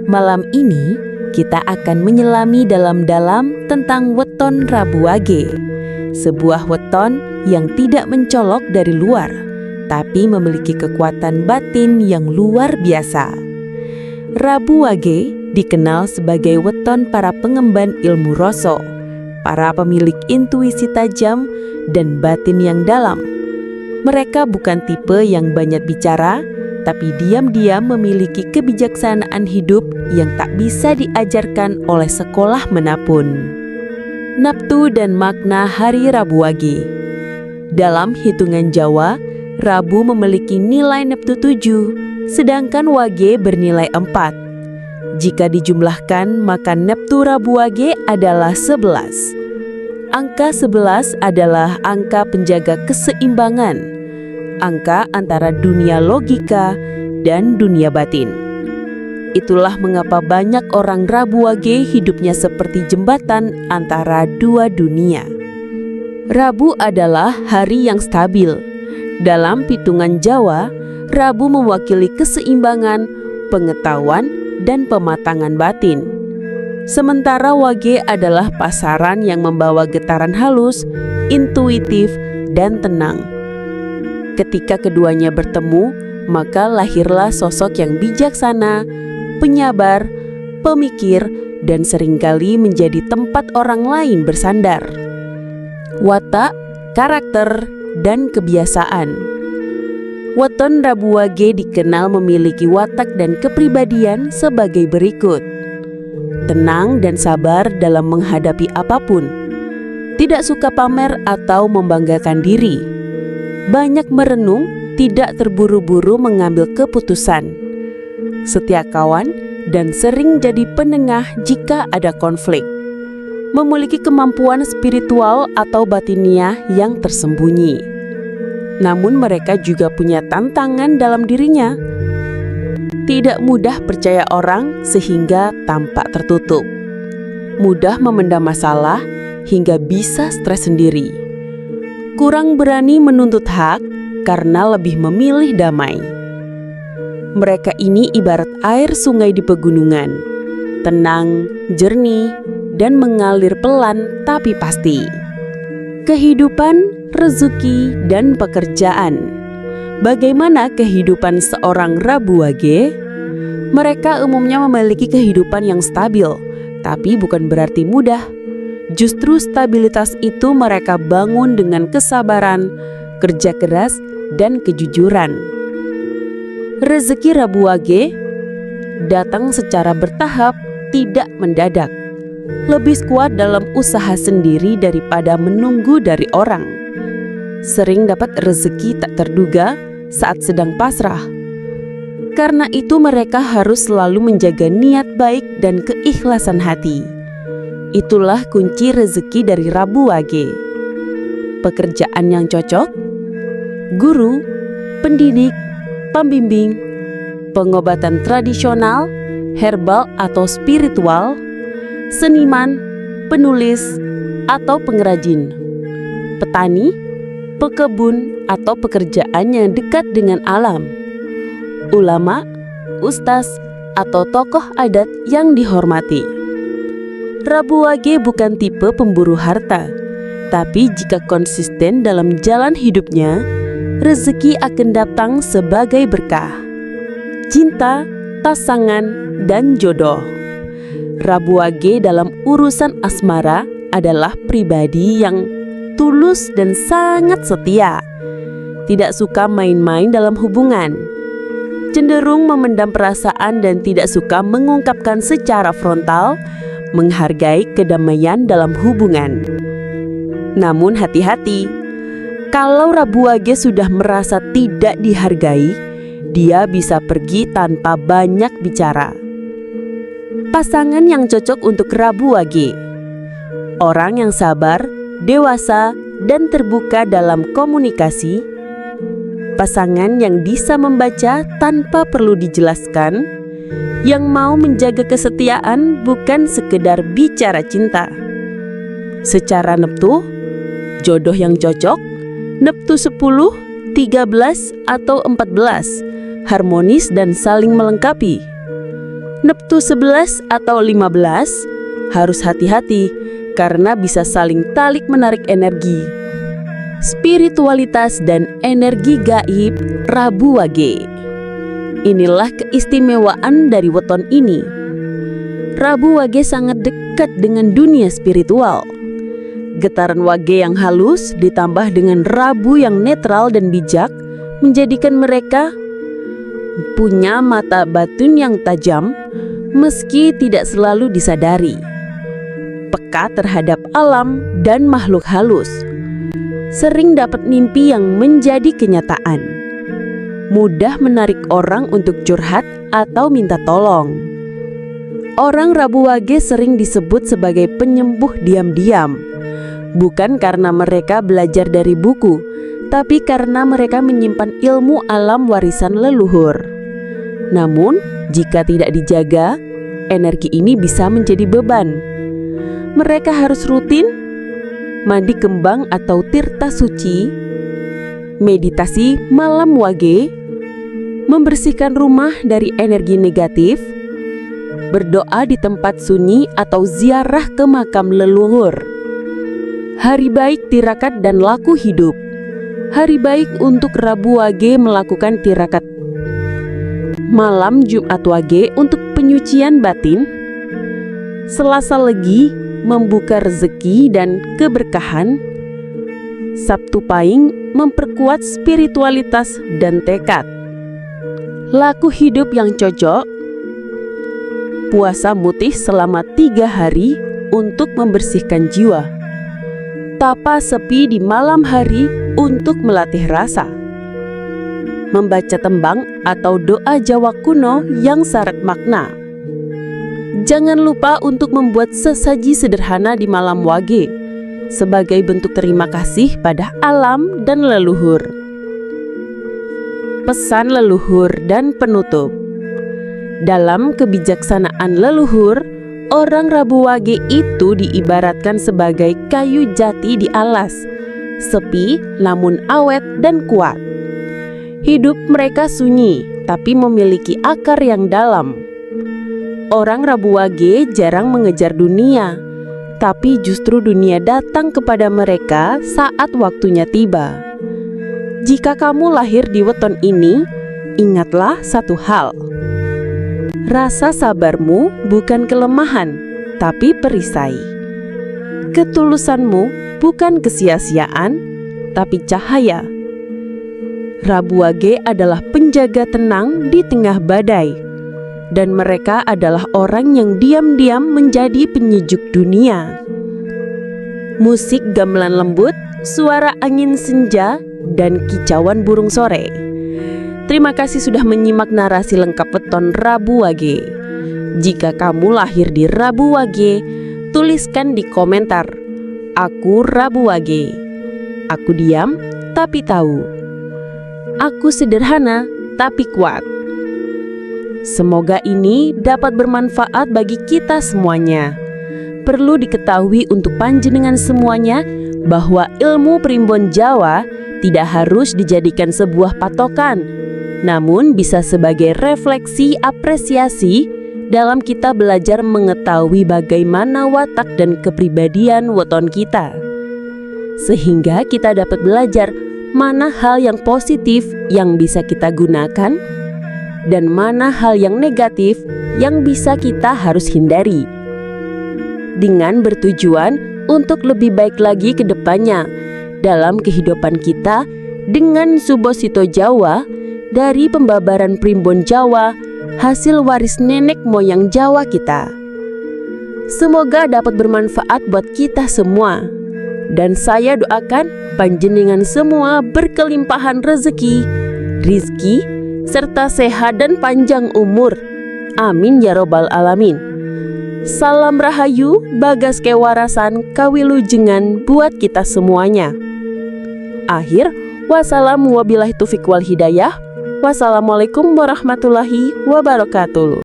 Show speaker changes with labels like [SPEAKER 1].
[SPEAKER 1] Malam ini kita akan menyelami dalam-dalam tentang weton Rabu Wage. Sebuah weton yang tidak mencolok dari luar, tapi memiliki kekuatan batin yang luar biasa. Rabu Wage dikenal sebagai weton para pengemban ilmu rasa, para pemilik intuisi tajam dan batin yang dalam. Mereka bukan tipe yang banyak bicara, tapi diam-diam memiliki kebijaksanaan hidup yang tak bisa diajarkan oleh sekolah manapun. Naftu dan makna hari Rabu Wage. Dalam hitungan Jawa, Rabu memiliki nilai naftu 7, sedangkan Wage bernilai 4. Jika dijumlahkan, maka naftu Rabu Wage adalah 11. Angka 11 adalah angka penjaga keseimbangan, angka antara dunia logika dan dunia batin. Itulah mengapa banyak orang Rabu Wage hidupnya seperti jembatan antara dua dunia. Rabu adalah hari yang stabil. Dalam hitungan Jawa, Rabu mewakili keseimbangan, pengetahuan, dan pematangan batin. Sementara Wage adalah pasaran yang membawa getaran halus, intuitif, dan tenang. Ketika keduanya bertemu, maka lahirlah sosok yang bijaksana, penyabar, pemikir, dan seringkali menjadi tempat orang lain bersandar. Watak, karakter, dan kebiasaan. Weton Rabu Wage dikenal memiliki watak dan kepribadian sebagai berikut. Tenang dan sabar dalam menghadapi apapun. Tidak suka pamer atau membanggakan diri. Banyak merenung, tidak terburu-buru mengambil keputusan. Setia kawan dan sering jadi penengah jika ada konflik. Memiliki kemampuan spiritual atau batiniah yang tersembunyi. Namun mereka juga punya tantangan dalam dirinya. Tidak mudah percaya orang sehingga tampak tertutup. Mudah memendam masalah hingga bisa stres sendiri. Kurang berani menuntut hak karena lebih memilih damai. Mereka ini ibarat air sungai di pegunungan, tenang, jernih, dan mengalir pelan tapi pasti. Kehidupan, rezeki, dan pekerjaan. Bagaimana kehidupan seorang Rabu Wage? Mereka umumnya memiliki kehidupan yang stabil, tapi bukan berarti mudah. Justru stabilitas itu mereka bangun dengan kesabaran, kerja keras, dan kejujuran. Rezeki Rabu Wage datang secara bertahap, tidak mendadak. Lebih kuat dalam usaha sendiri daripada menunggu dari orang. Sering dapat rezeki tak terduga saat sedang pasrah. Karena itu mereka harus selalu menjaga niat baik dan keikhlasan hati. Itulah kunci rezeki dari Rabu Wage. Pekerjaan yang cocok, guru, pendidik, pembimbing, pengobatan tradisional, herbal atau spiritual, seniman, penulis, atau pengrajin, petani, pekebun, atau pekerjaan yang dekat dengan alam, ulama, ustaz, atau tokoh adat yang dihormati. Rabu Wage bukan tipe pemburu harta, tapi jika konsisten dalam jalan hidupnya, rezeki akan datang sebagai berkah, cinta, pasangan, dan jodoh. Rabu Wage dalam urusan asmara adalah pribadi yang tulus dan sangat setia. Tidak suka main-main dalam hubungan. Cenderung memendam perasaan dan tidak suka mengungkapkan secara frontal, menghargai kedamaian dalam hubungan. Namun hati-hati, kalau Rabu Wage sudah merasa tidak dihargai, dia bisa pergi tanpa banyak bicara. Pasangan yang cocok untuk Rabu Wage. Orang yang sabar, dewasa, dan terbuka dalam komunikasi. Pasangan yang bisa membaca tanpa perlu dijelaskan, yang mau menjaga kesetiaan bukan sekedar bicara cinta. Secara naftu, jodoh yang cocok, naftu 10, 13, atau 14, harmonis dan saling melengkapi. Neptus 11 atau 15, harus hati-hati karena bisa saling tarik-menarik energi. Spiritualitas dan energi gaib Rabu Wage. Inilah keistimewaan dari weton ini. Rabu Wage sangat dekat dengan dunia spiritual. Getaran Wage yang halus ditambah dengan Rabu yang netral dan bijak menjadikan mereka punya mata batin yang tajam meski tidak selalu disadari. Peka terhadap alam dan makhluk halus. Sering dapat mimpi yang menjadi kenyataan. Mudah menarik orang untuk curhat atau minta tolong. Orang Rabu Wage sering disebut sebagai penyembuh diam-diam. Bukan karena mereka belajar dari buku, tapi karena mereka menyimpan ilmu alam warisan leluhur. Namun, jika tidak dijaga, energi ini bisa menjadi beban. Mereka harus rutin mandi kembang atau tirta suci, meditasi malam Wage, membersihkan rumah dari energi negatif, berdoa di tempat sunyi atau ziarah ke makam leluhur. Hari baik tirakat dan laku hidup. Hari baik untuk Rabu Wage melakukan tirakat. Malam Jumat Wage untuk penyucian batin. Selasa Legi membuka rezeki dan keberkahan. Sabtu Pahing memperkuat spiritualitas dan tekad. Laku hidup yang cocok. Puasa mutih selama 3 hari untuk membersihkan jiwa. Tapa sepi di malam hari untuk melatih rasa. Membaca tembang atau doa Jawa kuno yang syarat makna. Jangan lupa untuk membuat sesaji sederhana di malam Wage sebagai bentuk terima kasih pada alam dan leluhur. Pesan leluhur dan penutup. Dalam kebijaksanaan leluhur, orang Rabu Wage itu diibaratkan sebagai kayu jati di alas, sepi namun awet dan kuat. Hidup mereka sunyi, tapi memiliki akar yang dalam. Orang Rabu Wage jarang mengejar dunia, tapi justru dunia datang kepada mereka saat waktunya tiba. Jika kamu lahir di weton ini, ingatlah satu hal. Rasa sabarmu bukan kelemahan, tapi perisai. Ketulusanmu bukan kesia-siaan, tapi cahaya. Rabu Wage adalah penjaga tenang di tengah badai, dan mereka adalah orang yang diam-diam menjadi penyejuk dunia. Musik gamelan lembut, suara angin senja, dan kicauan burung sore. Terima kasih sudah menyimak narasi lengkap weton Rabu Wage. Jika kamu lahir di Rabu Wage, tuliskan di komentar, "Aku Rabu Wage. Aku diam tapi tahu. Aku sederhana tapi kuat." Semoga ini dapat bermanfaat bagi kita semuanya. Perlu diketahui untuk panjenengan semuanya bahwa ilmu primbon Jawa tidak harus dijadikan sebuah patokan, namun bisa sebagai refleksi apresiasi dalam kita belajar mengetahui bagaimana watak dan kepribadian weton kita. Sehingga kita dapat belajar mana hal yang positif yang bisa kita gunakan dan mana hal yang negatif yang bisa kita harus hindari. Dengan bertujuan untuk lebih baik lagi ke depannya dalam kehidupan kita dengan Subosito Jawa dari pembabaran primbon Jawa, hasil waris nenek moyang Jawa kita. Semoga dapat bermanfaat buat kita semua. Dan saya doakan panjenengan semua berkelimpahan rezeki, rizki, serta sehat dan panjang umur. Amin ya robbal alamin. Salam rahayu, bagas kewarasan, kawilujengan buat kita semuanya. Akhir, wassalamu wabillahi taufiq wal hidayah. Wassalamualaikum warahmatullahi wabarakatuh.